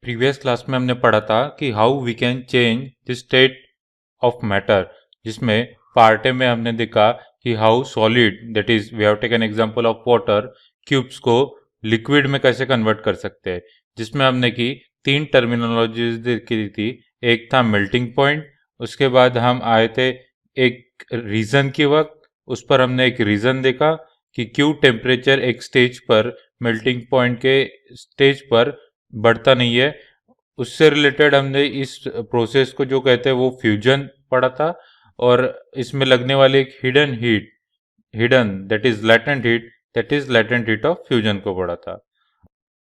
Previous class में हमने पढ़ा था कि how we can change the state of matter, जिसमें पार्ट ए में हमने देखा कि how solid, that is we have taken example of water cubes को लिक्विड में कैसे कन्वर्ट कर सकते हैं, जिसमें हमने की तीन टर्मिनोलॉजीज देखी थी। एक था मेल्टिंग पॉइंट, उसके बाद हम आए थे एक रीजन की वक्त, उस पर हमने एक रीजन देखा कि क्यों टेम्परेचर एक स्टेज पर मेल्टिंग पॉइंट के स्टेज पर बढ़ता नहीं है। उससे रिलेटेड हमने इस प्रोसेस को जो कहते हैं वो फ्यूजन पढ़ा था, और इसमें लगने वाली एक hidden that is latent heat of fusion को पढ़ा था।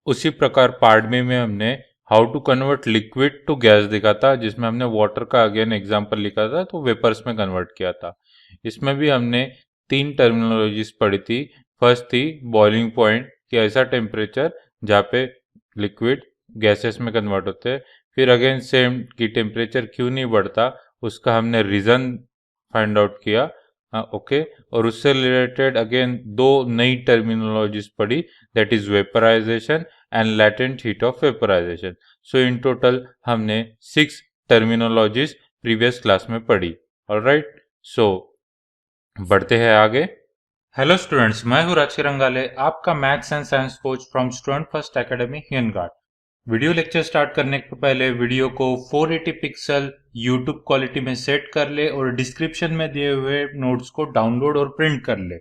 उसी प्रकार पार्ट बी में हमने how to convert liquid to gas देखा था, जिसमें हमने वाटर का अगेन एग्जांपल लिखा था तो वेपर्स में कन्वर्ट किया था। इसमें भी हमने तीन टर्मिनोलॉजीज पढ़ी थी। फर्स्ट थी बॉइलिंग पॉइंट, कि ऐसा टेम्परेचर जहाँ पे लिक्विड गैसेस में कन्वर्ट होते हैं। फिर अगेन सेम कि टेम्परेचर क्यों नहीं बढ़ता, उसका हमने रीज़न फाइंड आउट किया। ओके, और उससे रिलेटेड अगेन दो नई टर्मिनोलॉजीज पढ़ी, that is vaporisation and latent heat of vaporisation. So in total हमने 6 टर्मिनोलॉजीज प्रीवियस क्लास में पढ़ी। ऑलराइट, सो बढ़ते हैं आगे। हेलो स्टूडेंट्स, मैं हूं राजकी रंगाले, आपका maths and science coach from student first academy Hinganghat. Video lecture start करने के पहले वीडियो को 480 पिक्सल यूट्यूब क्वालिटी में सेट कर ले और डिस्क्रिप्शन में दिए हुए नोट्स को डाउनलोड और प्रिंट कर ले।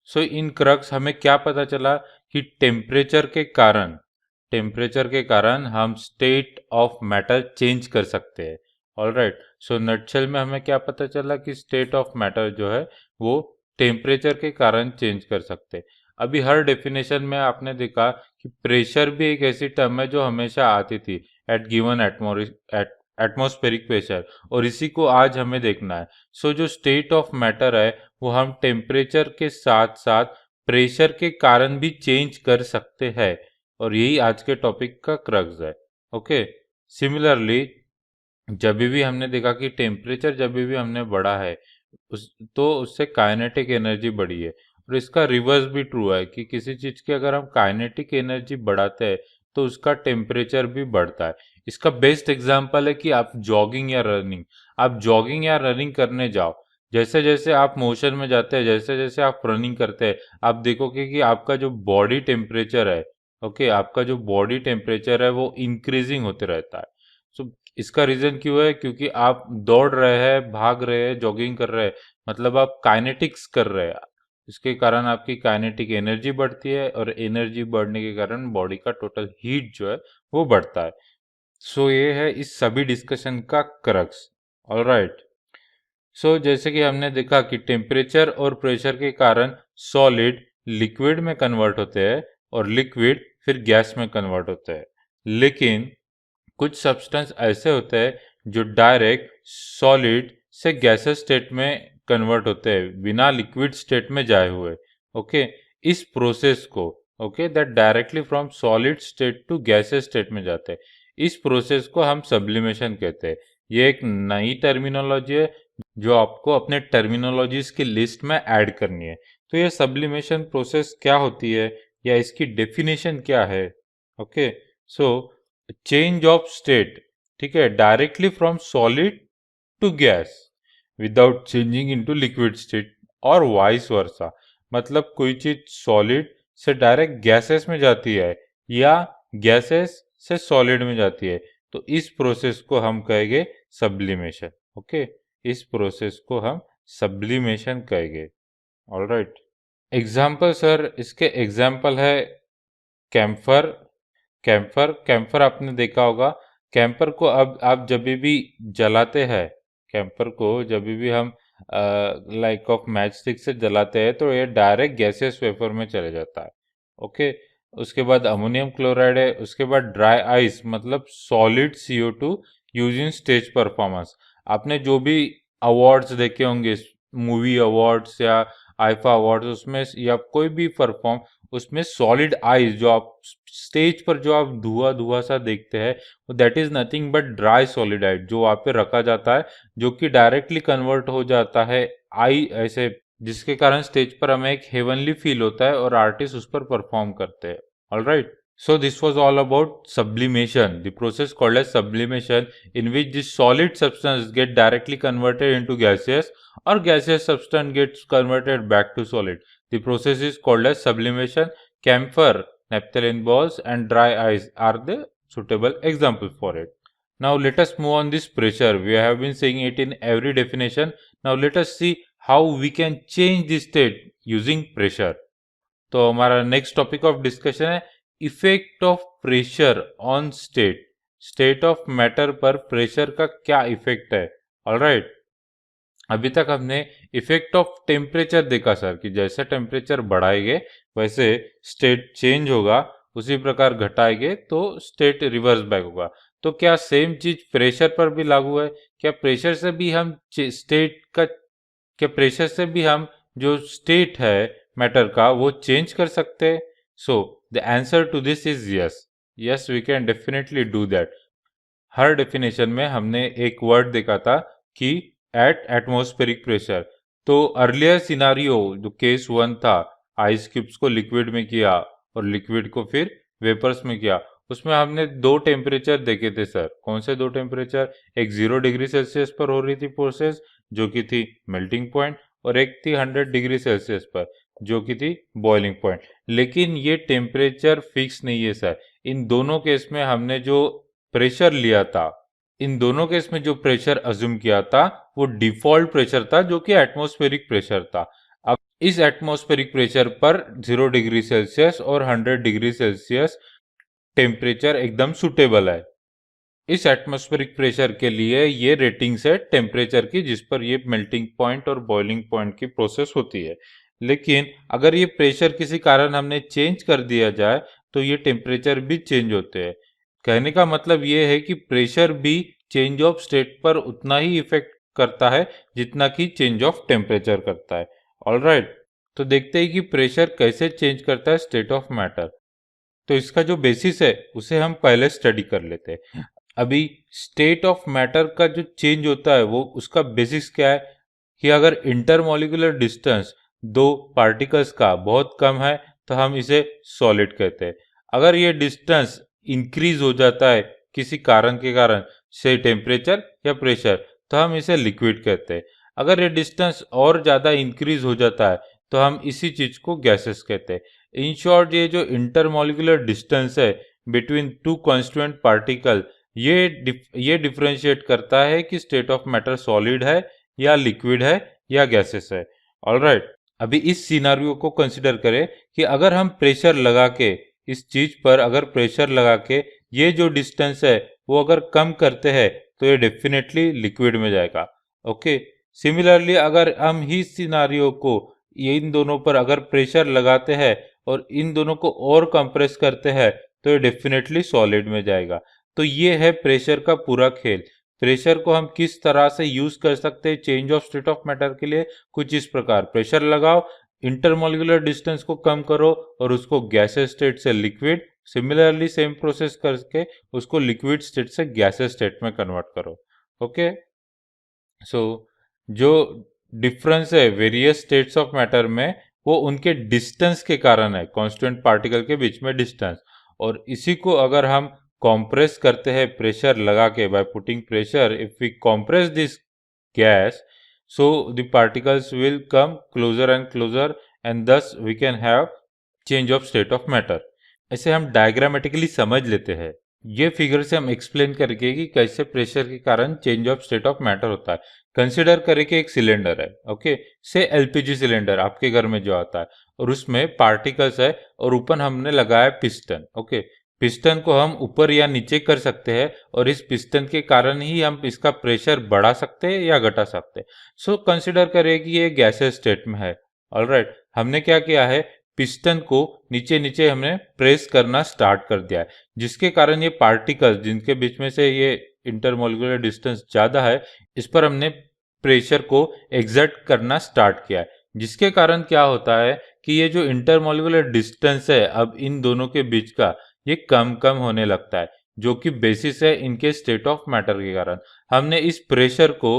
सो इन क्रक्स हमें क्या पता चला कि टेम्परेचर के कारण हम स्टेट ऑफ मैटर चेंज कर सकते हैं। ऑलराइट, सो नटशेल में हमें क्या पता चला कि स्टेट ऑफ मैटर जो है वो टेम्परेचर के कारण चेंज कर सकते हैं। अभी हर डेफिनेशन में आपने देखा कि प्रेशर भी एक ऐसी टर्म है जो हमेशा आती थी, एट गिवन एटमॉस्फेरिक प्रेशर, और इसी को आज हमें देखना है। सो जो स्टेट ऑफ मैटर है वो हम टेम्परेचर के साथ साथ प्रेशर के कारण भी चेंज कर सकते हैं, और यही आज के टॉपिक का क्रक्स है। ओके, सिमिलरली जब भी हमने देखा कि टेम्परेचर जब भी हमने बढ़ा है तो उससे काइनेटिक एनर्जी बढ़ी है, और इसका रिवर्स भी ट्रू है कि किसी चीज की अगर हम काइनेटिक एनर्जी बढ़ाते हैं तो उसका टेम्परेचर भी बढ़ता है। इसका बेस्ट एग्जांपल है कि आप जॉगिंग या रनिंग करने जाओ, जैसे जैसे आप मोशन में जाते हैं, जैसे जैसे आप रनिंग करते हैं, आप देखोगे कि आपका जो बॉडी टेम्परेचर है, ओके, आपका जो बॉडी टेम्परेचर है वो इंक्रीजिंग होते रहता है। सो इसका रीजन क्यों है? क्योंकि आप दौड़ रहे हैं, भाग रहे हैं, जॉगिंग कर रहे हैं, मतलब आप काइनेटिक्स कर रहे हैं। इसके कारण आपकी काइनेटिक एनर्जी बढ़ती है, और एनर्जी बढ़ने के कारण बॉडी का टोटल हीट जो है वो बढ़ता है। सो ये है इस सभी डिस्कशन का क्रक्स। ऑलराइट, सो जैसे कि हमने देखा कि टेम्परेचर और प्रेशर के कारण सॉलिड लिक्विड में कन्वर्ट होते हैं, और लिक्विड फिर गैस में कन्वर्ट होते हैं। लेकिन कुछ सब्सटेंस ऐसे होते हैं जो डायरेक्ट सॉलिड से गैसेस स्टेट में कन्वर्ट होते हैं बिना लिक्विड स्टेट में जाए हुए। ओके, इस प्रोसेस को, okay, that directly from solid state to gases state में जाते हैं, इस प्रोसेस को हम सब्लिमेशन कहते हैं। ये एक नई टर्मिनोलॉजी है जो आपको अपने टर्मिनोलॉजीज की लिस्ट में ऐड करनी है। तो ये सब्लिमेशन प्रोसेस क्या होती है या इसकी डेफिनेशन क्या है? Okay, so change of state, ठीक है, directly from solid to gas without changing into liquid state, और वाइस वर्सा, मतलब कोई चीज सॉलिड से डायरेक्ट गैसेस में जाती है या गैसेस से सॉलिड में जाती है, तो इस प्रोसेस को हम कहेंगे सब्लिमेशन। ओके, इस प्रोसेस को हम सब्लिमेशन कहेंगे। ऑलराइट, एग्जाम्पल सर, इसके एग्जाम्पल है कैम्फर। कैम्फर आपने देखा होगा। कैम्पर को अब आप जब भी जलाते हैं, कैम्पर को जब भी हम लाइक ऑफ मैच स्टिक से जलाते हैं तो ये डायरेक्ट गैसियस वेपर में चले जाता है। ओके, उसके बाद अमोनियम क्लोराइड है, उसके बाद ड्राई आइस मतलब solid CO2 using stage performance. आपने जो भी अवार्ड्स देखे होंगे, मूवी अवार्ड्स या आईफा अवार्ड उसमें या कोई भी परफॉर्म, उसमें सॉलिड आइज जो आप स्टेज पर जो आप धुआं धुआं सा देखते हैं that is nothing but dry solid eyes जो वहाँ पे रखा जाता है, जो कि डायरेक्टली कन्वर्ट हो जाता है आई ऐसे, जिसके कारण स्टेज पर हमें एक हेवनली फील होता है और आर्टिस्ट उस पर परफॉर्म करते हैं। Alright, so this was all about sublimation, the process called as sublimation, in which the solid substance get directly converted into gaseous or gaseous substance gets converted back to solid. The process is called as sublimation. Camphor, naphthalene balls and dry ice are the suitable example for it. Now let us move on this pressure. We have been seeing it in every definition. Now let us see how we can change the state using pressure. तो हमारा next topic of discussion है effect of pressure on state, state of matter पर pressure का क्या effect है। Alright, अभी तक हमने इफेक्ट ऑफ टेम्परेचर देखा सर, कि जैसे टेम्परेचर बढ़ाएंगे वैसे स्टेट चेंज होगा, उसी प्रकार घटाएंगे तो स्टेट रिवर्स बैक होगा। तो क्या सेम चीज प्रेशर पर भी लागू है? क्या प्रेशर से भी हम स्टेट का, क्या प्रेशर से भी हम जो स्टेट है मैटर का वो चेंज कर सकते हैं? So the answer to this is yes, yes we can definitely do that. हर डेफिनेशन में हमने एक वर्ड देखा था कि एट एटमॉस्फेरिक प्रेशर। तो अर्लियर सिनारियो जो केस 1 था, आइस क्यूब्स को लिक्विड में किया और लिक्विड को फिर वेपर्स में किया, उसमें हमने 2 टेम्परेचर देखे थे सर। कौन से 2 टेम्परेचर? एक 0 डिग्री सेल्सियस पर हो रही थी प्रोसेस जो कि थी मेल्टिंग पॉइंट, और एक थी 100 डिग्री सेल्सियस पर जो कि थी बॉइलिंग पॉइंट। लेकिन ये टेम्परेचर फिक्स नहीं है सर। इन दोनों केस में हमने जो प्रेशर लिया था, इन दोनों केस में जो प्रेशर अज्यूम किया था वो डिफॉल्ट प्रेशर था जो कि एटमॉस्फेरिक प्रेशर था। अब इस एटमॉस्फेरिक प्रेशर पर 0 डिग्री सेल्सियस और 100 डिग्री सेल्सियस टेम्परेचर एकदम सुटेबल है। इस एटमॉस्फेरिक प्रेशर के लिए ये रेटिंग्स है टेम्परेचर की जिस पर ये मेल्टिंग पॉइंट और बॉइलिंग पॉइंट की प्रोसेस होती है। लेकिन अगर ये प्रेशर किसी कारण हमने चेंज कर दिया जाए तो ये टेम्परेचर भी चेंज होते हैं। कहने का मतलब ये है कि प्रेशर भी चेंज ऑफ स्टेट पर उतना ही इफेक्ट करता है जितना कि चेंज ऑफ टेम्परेचर करता है। ऑलराइट, तो देखते हैं कि प्रेशर कैसे चेंज करता है स्टेट ऑफ मैटर। तो इसका जो बेसिस है उसे हम पहले स्टडी कर लेते हैं। अभी स्टेट ऑफ मैटर का जो चेंज होता है वो उसका बेसिक्स क्या है कि अगर इंटरमोलिकुलर डिस्टेंस 2 पार्टिकल्स का बहुत कम है तो हम इसे सॉलिड कहते हैं। अगर ये डिस्टेंस इंक्रीज हो जाता है किसी कारण के कारण, से टेम्परेचर या प्रेशर, तो हम इसे लिक्विड कहते हैं। अगर ये डिस्टेंस और ज़्यादा इंक्रीज हो जाता है तो हम इसी चीज को गैसेस कहते हैं। इन शॉर्ट, ये जो इंटरमोलिकुलर डिस्टेंस है बिटवीन 2 कॉन्स्टिट्यूएंट पार्टिकल, ये डिफरेंशिएट करता है कि स्टेट ऑफ मैटर सॉलिड है या लिक्विड है या गैसेस है। ऑलराइट, अभी इस सिनारियो को कंसिडर करें कि अगर हम प्रेशर लगा के, इस चीज पर अगर प्रेशर लगा के ये जो डिस्टेंस है वो अगर कम करते हैं तो ये डेफिनेटली लिक्विड में जाएगा। ओके, सिमिलरली अगर हम ही सिनारियो को ये इन दोनों पर अगर प्रेशर लगाते हैं और इन दोनों को और कंप्रेस करते हैं तो ये डेफिनेटली सॉलिड में जाएगा। तो ये है प्रेशर का पूरा खेल। प्रेशर को हम किस तरह से यूज कर सकते हैं change of state of matter के लिए? कुछ इस प्रकार, प्रेशर लगाओ, इंटरमोलिकुलर डिस्टेंस को कम करो और उसको गैसेस स्टेट से लिक्विड, सिमिलरली सेम प्रोसेस करके उसको लिक्विड स्टेट से गैसेस स्टेट में कन्वर्ट करो। ओके, सो जो डिफरेंस है वेरियस स्टेट्स ऑफ मैटर में वो उनके डिस्टेंस के कारण है, कांस्टेंट पार्टिकल के बीच में डिस्टेंस। और इसी को अगर हम कॉम्प्रेस करते हैं प्रेशर लगा के, by putting pressure, if we compress this gas so the particles will come closer and closer and thus we can have change of state of matter। ऐसे हम डायग्रामेटिकली समझ लेते हैं। ये फिगर से हम एक्सप्लेन करके कि कैसे प्रेशर के कारण change of state of matter होता है। कंसिडर करें कि एक सिलेंडर है, ओके, से एलपीजी सिलेंडर आपके घर में जो आता है, और उसमें पार्टिकल्स है और ऊपर हमने लगाया पिस्टन। ओके, पिस्टन को हम ऊपर या नीचे कर सकते हैं और इस पिस्टन के कारण ही हम इसका प्रेशर बढ़ा सकते हैं या घटा सकते हैं। सो कंसिडर करें कि ये गैसेस स्टेट में है। ऑलराइट, हमने क्या किया है, पिस्टन को नीचे नीचे हमने प्रेस करना स्टार्ट कर दिया है, जिसके कारण ये पार्टिकल्स जिनके बीच में से ये इंटरमोलिकुलर डिस्टेंस ज़्यादा है, इस पर हमने प्रेशर को एग्जर्ट करना स्टार्ट किया है, जिसके कारण क्या होता है कि ये जो इंटरमॉलिक्यूलर डिस्टेंस है अब इन दोनों के बीच का, ये कम कम होने लगता है, जो कि बेसिस है इनके स्टेट ऑफ मैटर के कारण। हमने इस प्रेशर को,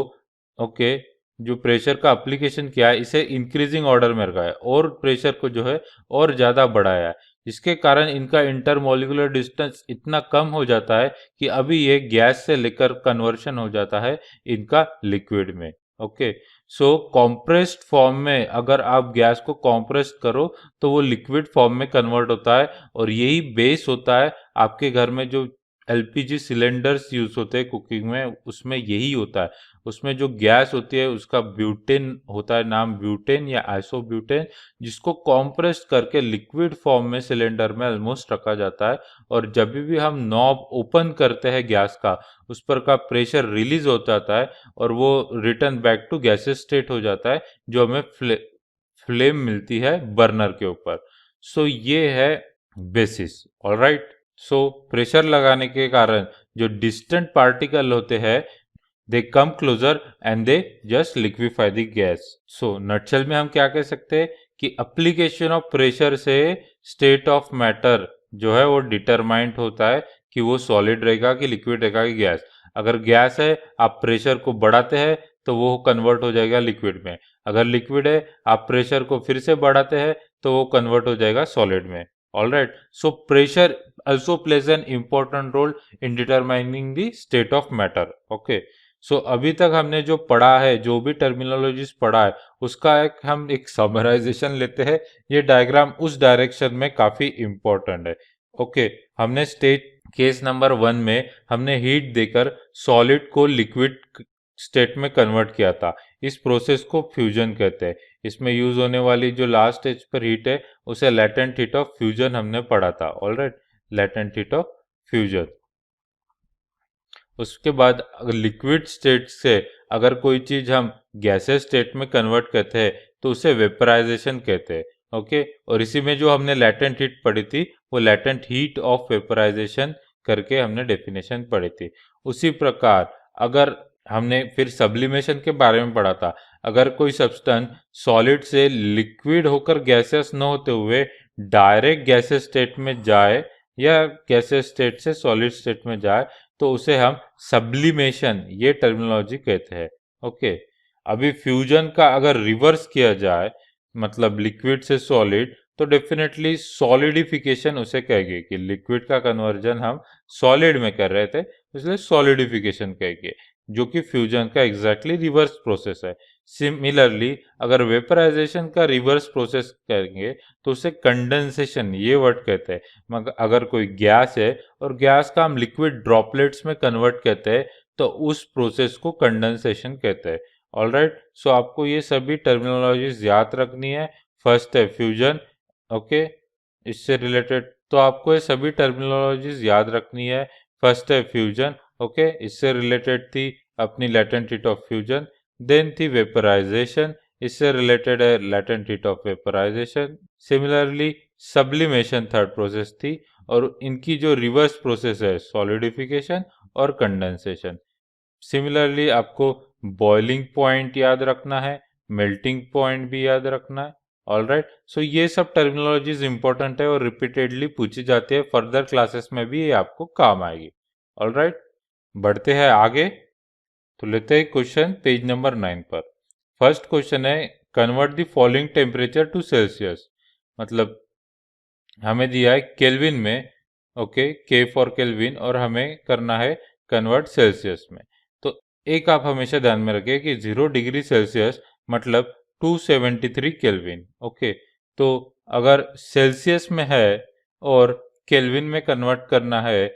ओके, जो प्रेशर का एप्लीकेशन किया है इसे इंक्रीजिंग ऑर्डर में रखा है और प्रेशर को जो है और ज़्यादा बढ़ाया है, जिसके कारण इनका इंटरमॉलिक्यूलर डिस्टेंस इतना कम हो जाता है कि अभी ये गैस से लेकर कन्वर्शन हो जाता है इनका लिक्विड में। ओके, सो कॉम्प्रेस्ड फॉर्म में अगर आप गैस को कॉम्प्रेस्ड करो तो वो लिक्विड फॉर्म में कन्वर्ट होता है, और यही बेस होता है आपके घर में जो एलपीजी सिलेंडर्स यूज होते हैं कुकिंग में, उसमें यही होता है। उसमें जो गैस होती है उसका ब्यूटेन होता है, नाम ब्यूटेन या आइसोब्यूटेन, जिसको कॉम्प्रेस्ड करके लिक्विड फॉर्म में सिलेंडर में ऑलमोस्ट रखा जाता है। और जब भी हम नॉब ओपन करते हैं गैस का, उस पर का प्रेशर रिलीज हो जाता है और वो return back to gases state हो जाता है, जो हमें फ्लेम मिलती है बर्नर के ऊपर। सो ये है बेसिस। ऑलराइट, सो प्रेशर लगाने के कारण जो डिस्टेंट पार्टिकल होते हैं they come closer and they just liquefy the gas. So nutshell में हम क्या कह सकते हैं कि एप्लीकेशन ऑफ प्रेशर से स्टेट ऑफ मैटर जो है वो डिटरमाइंड होता है कि वो सॉलिड रहेगा कि लिक्विड रहेगा कि गैस। अगर गैस है आप प्रेशर को बढ़ाते हैं तो वो कन्वर्ट हो जाएगा लिक्विड में। अगर लिक्विड है आप प्रेशर को फिर से बढ़ाते हैं तो वो कन्वर्ट हो जाएगा सॉलिड में। Alright, so pressure also plays an important role in determining the state of matter. Okay, सो अभी तक हमने जो पढ़ा है, जो भी टर्मिनोलॉजीज पढ़ा है, उसका हम एक समराइजेशन लेते हैं। ये डायग्राम उस डायरेक्शन में काफी इंपॉर्टेंट है। ओके, हमने स्टेट केस नंबर 1 में हमने हीट देकर सॉलिड को लिक्विड स्टेट में कन्वर्ट किया था। इस प्रोसेस को फ्यूजन कहते हैं। इसमें यूज होने वाली जो लास्ट स्टेज पर हीट है उसे लैटेंट हीट ऑफ फ्यूजन हमने पढ़ा था। Alright, latent heat of fusion. उसके बाद लिक्विड स्टेट से अगर कोई चीज हम गैसेस स्टेट में कन्वर्ट करते हैं तो उसे वेपराइजेशन कहते हैं। ओके, और इसी में जो हमने लैटेंट हीट पढ़ी थी वो लैटेंट हीट ऑफ वेपराइजेशन करके हमने डेफिनेशन पढ़ी थी। उसी प्रकार अगर हमने फिर सब्लिमेशन के बारे में पढ़ा था, अगर कोई सब्सटेंस सॉलिड से लिक्विड होकर गैसेस न होते हुए डायरेक्ट गैसेस स्टेट में जाए या गैसेस स्टेट से सॉलिड स्टेट में जाए तो उसे हम सब्लिमेशन, ये टर्मिनोलॉजी कहते हैं। ओके, अभी फ्यूजन का अगर रिवर्स किया जाए, मतलब लिक्विड से सॉलिड, तो डेफिनेटली सॉलिडिफिकेशन उसे कहेंगे कि लिक्विड का कन्वर्जन हम सॉलिड में कर रहे थे, इसलिए सॉलिडिफिकेशन कहेंगे, जो कि फ्यूजन का एग्जैक्टली रिवर्स प्रोसेस है। सिमिलरली अगर वेपराइजेशन का रिवर्स प्रोसेस करेंगे तो उसे कंडेंसेशन, ये वर्ड कहते हैं। मगर अगर कोई गैस है और गैस का हम लिक्विड ड्रॉपलेट्स में कन्वर्ट करते हैं तो उस प्रोसेस को कंडेंसेशन कहते हैं। ऑलराइट, सो आपको ये सभी टर्मिनोलॉजीज याद रखनी है। फर्स्ट है फ्यूजन, ओके, इससे रिलेटेड तो आपको ये सभी टर्मिनोलॉजीज याद रखनी है। फर्स्ट है फ्यूजन, ओके, इससे रिलेटेड थी अपनी latent heat of fusion. Then थी वेपराइजेशन, इससे रिलेटेड है latent heat of vaporisation. Similarly sublimation third process थी, और इनकी जो रिवर्स प्रोसेस है सॉलिडिफिकेशन और कंडेंसेशन। सिमिलरली आपको बॉइलिंग पॉइंट याद रखना है, मेल्टिंग पॉइंट भी याद रखना है। ऑलराइट, सो ये सब टर्मिनोलॉजीज इंपॉर्टेंट है और रिपीटेडली पूछी जाती है, फर्दर क्लासेस में भी ये आपको काम आएगी। ऑलराइट, बढ़ते हैं आगे, तो लेते हैं क्वेश्चन पेज नंबर 9 पर। फर्स्ट क्वेश्चन है convert the following temperature to Celsius. मतलब हमें दिया है केल्विन में, ओके, के फॉर केल्विन, और हमें करना है कन्वर्ट सेल्सियस में। तो एक आप हमेशा ध्यान में रखिए कि 0 डिग्री सेल्सियस मतलब 273 केल्विन। ओके, तो अगर सेल्सियस में है और केल्विन में कन्वर्ट करना है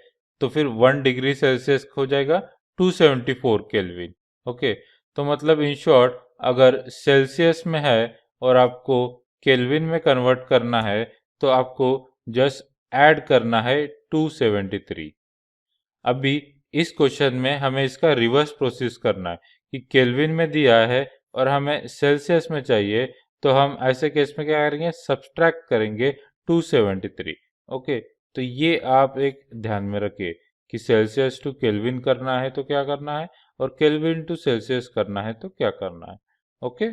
तो फिर 1 डिग्री सेल्सियस हो जाएगा 274 केल्विन। ओके, तो मतलब इन शॉर्ट अगर सेल्सियस में है और आपको केल्विन में कन्वर्ट करना है तो आपको जस्ट ऐड करना है 273। अभी इस क्वेश्चन में हमें इसका रिवर्स प्रोसेस करना है कि केल्विन में दिया है और हमें सेल्सियस में चाहिए, तो हम ऐसे केस में क्या करेंगे, सब्सट्रैक्ट करेंगे 273। ओके, तो ये आप एक ध्यान में रखिए कि सेल्सियस टू केल्विन करना है तो क्या करना है और केल्विन टू सेल्सियस करना है तो क्या करना है। ओके,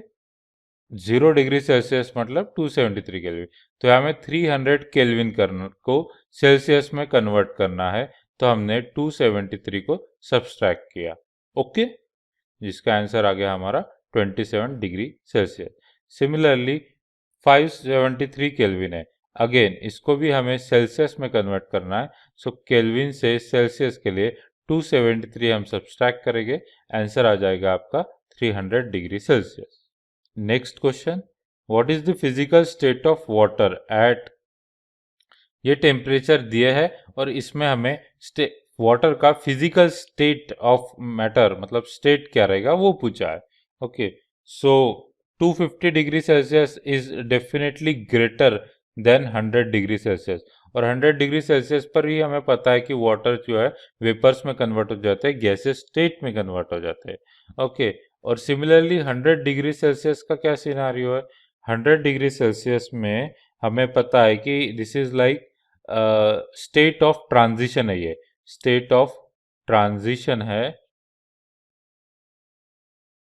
0 डिग्री सेल्सियस मतलब 273 केल्विन। तो हमें 300 केल्विन को सेल्सियस में कन्वर्ट करना है, तो हमने 273 को सब्सट्रैक्ट किया। ओके, जिसका आंसर आ गया हमारा 27 डिग्री सेल्सियस। सिमिलरली 573 केल्विन है, अगेन इसको भी हमें सेल्सियस में कन्वर्ट करना है। सो केल्विन से सेल्सियस के लिए 273 हम सब्सट्रैक्ट करेंगे, आंसर आ जाएगा आपका 300 degree Celsius. Next question, what is the physical state of water at, ये टेम्परेचर दिए है और इसमें हमें वाटर का फिजिकल स्टेट ऑफ मैटर मतलब स्टेट क्या रहेगा वो पूछा है। Okay, so 250 degree Celsius is definitely greater than 100 degree Celsius, और 100 डिग्री सेल्सियस पर ही हमें पता है कि वाटर जो है वेपर्स में कन्वर्ट हो जाते हैं, गैसेस स्टेट में कन्वर्ट हो जाते हैं। ओके, और सिमिलरली 100 डिग्री सेल्सियस का क्या सिनारियो है? 100 डिग्री सेल्सियस में हमें पता है कि this is like state of transition है, ये स्टेट ऑफ ट्रांजिशन है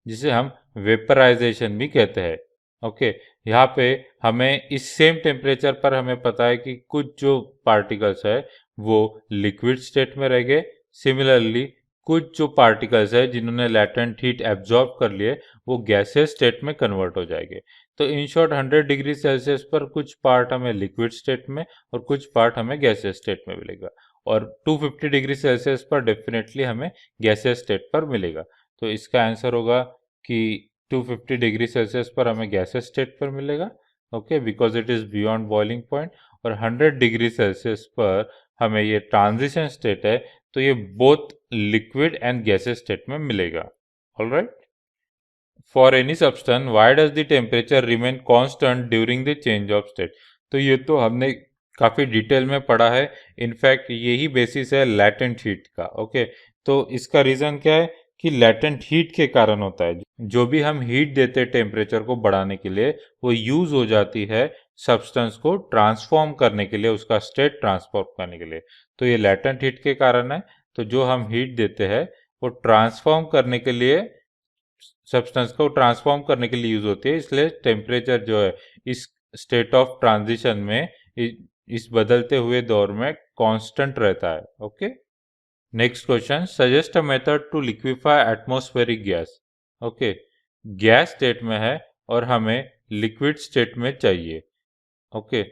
जिसे हम वेपराइजेशन भी कहते हैं। ओके, यहाँ पे हमें इस सेम टेम्परेचर पर हमें पता है कि कुछ जो पार्टिकल्स है वो लिक्विड स्टेट में रह गए, सिमिलरली कुछ जो पार्टिकल्स है जिन्होंने लैटेंट हीट एब्जॉर्ब कर लिए वो गैसेस स्टेट में कन्वर्ट हो जाएंगे। तो इन शॉर्ट 100 डिग्री सेल्सियस पर कुछ पार्ट हमें लिक्विड स्टेट में और कुछ पार्ट हमें गैसेस स्टेट में मिलेगा, और 250 डिग्री सेल्सियस पर डेफिनेटली हमें गैसेस स्टेट पर मिलेगा। तो इसका आंसर होगा कि 250 डिग्री सेल्सियस पर हमें गैसेस स्टेट पर मिलेगा। Okay, because it is beyond boiling point, और 100 डिग्री सेल्सियस पर हमें ये ट्रांजिशन स्टेट है, तो ये both liquid and gases state में मिलेगा। Alright, for any substance why does the temperature remain constant during the change of state? तो ये तो हमने काफी डिटेल में पढ़ा है, इनफैक्ट यही बेसिस है लैटेंट हीट का। ओके, तो इसका रीजन क्या है कि लैटेंट हीट के कारण होता है, जो भी हम हीट देते हैं टेम्परेचर को बढ़ाने के लिए वो यूज हो जाती है सब्सटेंस को ट्रांसफॉर्म करने के लिए, उसका स्टेट ट्रांसफॉर्म करने के लिए। तो ये लैटेंट हीट के कारण है, तो जो हम हीट देते हैं वो ट्रांसफॉर्म करने के लिए, सब्सटेंस को ट्रांसफॉर्म करने के लिए यूज होती है, इसलिए टेम्परेचर जो है इस स्टेट ऑफ ट्रांजिशन में इस बदलते हुए दौर में कांस्टेंट रहता है। Okay, next question, suggest a method to liquefy atmospheric gas. Okay, gas state में है और हमें लिक्विड स्टेट में चाहिए। ओके,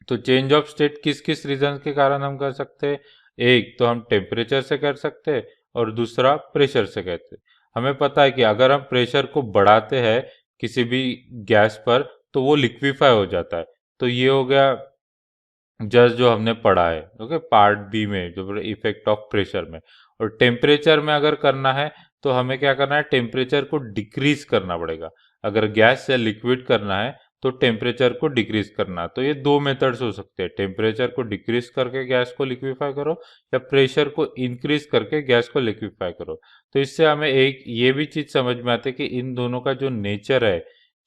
तो चेंज ऑफ स्टेट किस किस रीजन के कारण हम कर सकते हैं? एक तो हम टेम्परेचर से कर सकते हैं और दूसरा प्रेशर से कहते हैं। हमें पता है कि अगर हम प्रेशर को बढ़ाते हैं किसी भी गैस पर तो वो लिक्विफाई हो जाता है। तो ये हो गया जस्ट जो हमने पढ़ा है, ओके, पार्ट बी में जो इफेक्ट ऑफ प्रेशर में। और टेम्परेचर में अगर करना है तो हमें क्या करना है, टेम्परेचर को डिक्रीज करना पड़ेगा। अगर गैस से लिक्विड करना है तो टेम्परेचर को डिक्रीज करना। तो ये दो मेथड्स हो सकते हैं, टेम्परेचर को डिक्रीज करके गैस को लिक्विफाई करो या प्रेशर को इंक्रीज करके गैस को लिक्विफाई करो। तो इससे हमें एक ये भी चीज समझ में आती है कि इन दोनों का जो नेचर है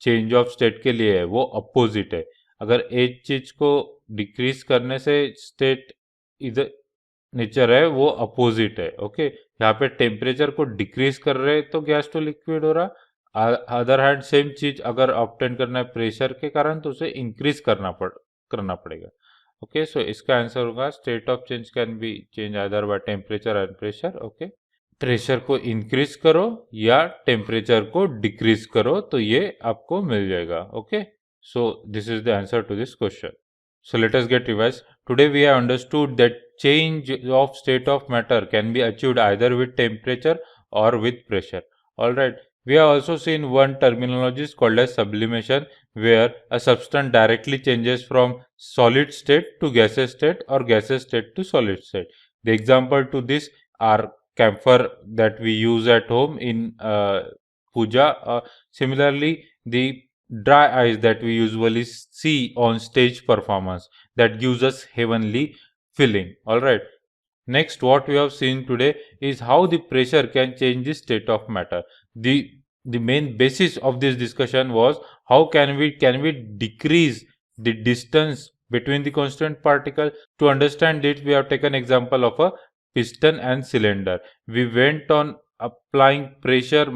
चेंज ऑफ स्टेट के लिए है वो अपोजिट है। अगर एक चीज को डिक्रीज करने से स्टेट इधर नेचर है वो अपोजिट है। ओके, यहाँ पे टेम्परेचर को डिक्रीज कर रहे तो गैस तो लिक्विड हो रहा, अदर हैंड सेम चीज अगर ऑब्टेन करना है प्रेशर के कारण तो उसे इंक्रीज करना पड़ेगा। ओके, सो इसका आंसर होगा state of change can be change either by temperature and pressure. Okay, pressure को इंक्रीज करो या टेम्परेचर को डिक्रीज करो तो ये आपको मिल जाएगा। Okay, so this is the answer to this question. So let us get revised. Today we have understood that change of state of matter can be achieved either with temperature or with pressure. Alright. We have also seen one terminology called as sublimation, where a substance directly changes from solid state to gaseous state or gaseous state to solid state. The example to this are camphor that we use at home in puja. Similarly, the dry ice that we usually see on stage performance that gives us heavenly feeling. All right, next what we have seen today is how the pressure can change the state of matter. The main basis of this discussion was how can we decrease the distance between the constant particle. To understand it, we have taken example of a piston and cylinder. We went on applying pressure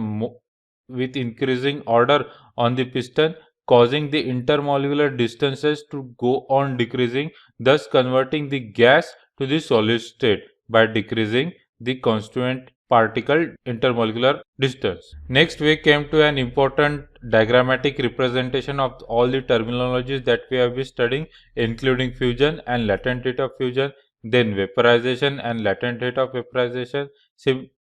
with increasing order on the piston, causing the intermolecular distances to go on decreasing, thus converting the gas to the solid state by decreasing the constituent particle intermolecular distance. Next, we came to an important diagrammatic representation of all the terminologies that we have been studying, including fusion and latent rate of fusion, then vaporization and latent rate of vaporization,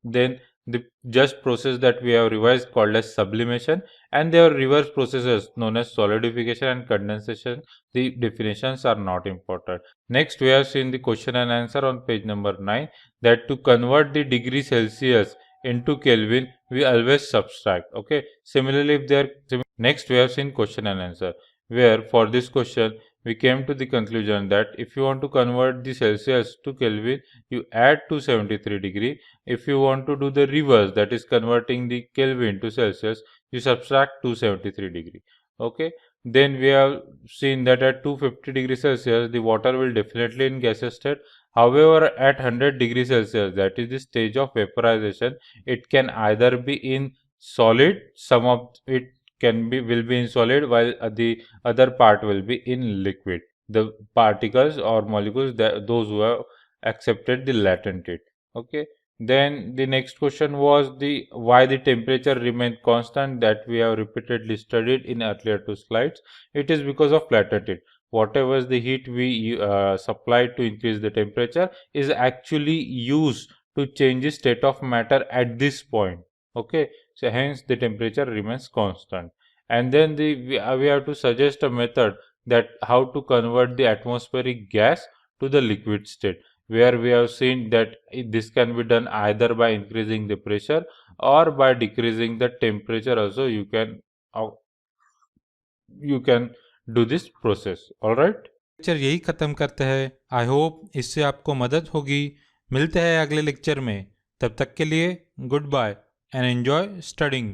then the just process that we have revised called as sublimation, and there are reverse processes known as solidification and condensation. The definitions are not important. Next, we have seen the question and answer on page number 9, that to convert the degree Celsius into Kelvin, we always subtract. Okay. Similarly, if they are next, we have seen question and answer, where for this question we came to the conclusion that if you want to convert the Celsius to Kelvin, you add 273 degree. If you want to do the reverse, that is converting the Kelvin to Celsius, you subtract 273 degree. Okay. Then we have seen that at 250 degrees Celsius, the water will definitely in gaseous state. However, at 100 degrees Celsius, that is the stage of vaporization, it can either be in solid, some of it will be in solid, while the other part will be in liquid. The particles or molecules, those who have accepted the latent heat. Okay. Then the next question was the why the temperature remained constant, that we have repeatedly studied in earlier 2 slides. It is because of latent heat. Whatever is the heat we supply to increase the temperature is actually used to change the state of matter at this point. Okay. So hence the temperature remains constant. And then we have to suggest a method that how to convert the atmospheric gas to the liquid state, where we have seen that this can be done either by increasing the pressure or by decreasing the temperature. Also you can do this process. All right. Lecture यही ख़त्म करते हैं। I hope इससे आपको मदद होगी। मिलते हैं अगले लेक्चर में, तब तक के लिए goodbye and enjoy studying.